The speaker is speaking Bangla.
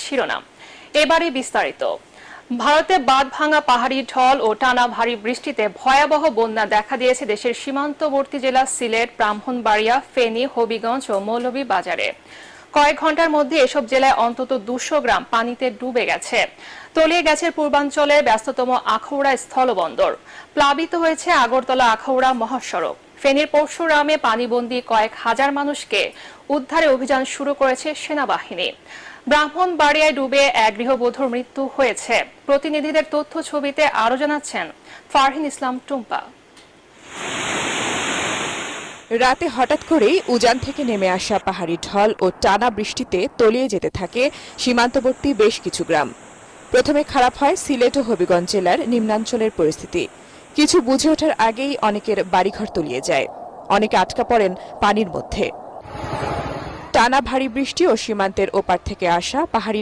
শিরোনাম। এবারে বিস্তারিত। ভারতে বাঁধ ভাঙা পাহাড়ি ঢল ও টানা ভারী বৃষ্টিতে ভয়াবহ বন্যা দেখা দিয়েছে দেশের সীমান্তবর্তী জেলা সিলেট, ব্রাহ্মণবাড়িয়া, ফেনী, হবিগঞ্জ ও মৌলভীবাজারে। কয়েক ঘন্টার মধ্যে এসব জেলায় অন্তত 200 গ্রাম পানিতে ডুবে গেছে। তলিয়ে গেছে পূর্বাঞ্চলের ব্যস্ততম আখাউড়া স্থলবন্দর। প্লাবিত হয়েছে আগরতলা আখাউড়া মহাসড়ক। ফেনীর পরশুরামে পানিবন্দী কয়েক হাজার মানুষকে উদ্ধারে অভিযান শুরু করেছে সেনাবাহিনী। ব্রাহ্মণবাড়িয়ায় ডুবে এক গৃহবধূর মৃত্যু হয়েছে। প্রতিনিধিদের তথ্য ছবিতে আরো জানাচ্ছেন ফারহিন ইসলাম টুম্পা। রাতে হঠাৎ করেই উজান থেকে নেমে আসা পাহাড়ি ঢল ও টানা বৃষ্টিতে তলিয়ে যেতে থাকে সীমান্তবর্তী বেশ কিছু গ্রাম। প্রথমে খারাপ হয় সিলেট ও হবিগঞ্জ জেলার নিম্নাঞ্চলের পরিস্থিতি। কিছু বুঝে ওঠার আগেই অনেকের বাড়িঘর তলিয়ে যায়, অনেকে আটকা পড়েন পানির মধ্যে। টানা ভারী বৃষ্টি ও সীমান্তের ওপার থেকে আসা পাহাড়ি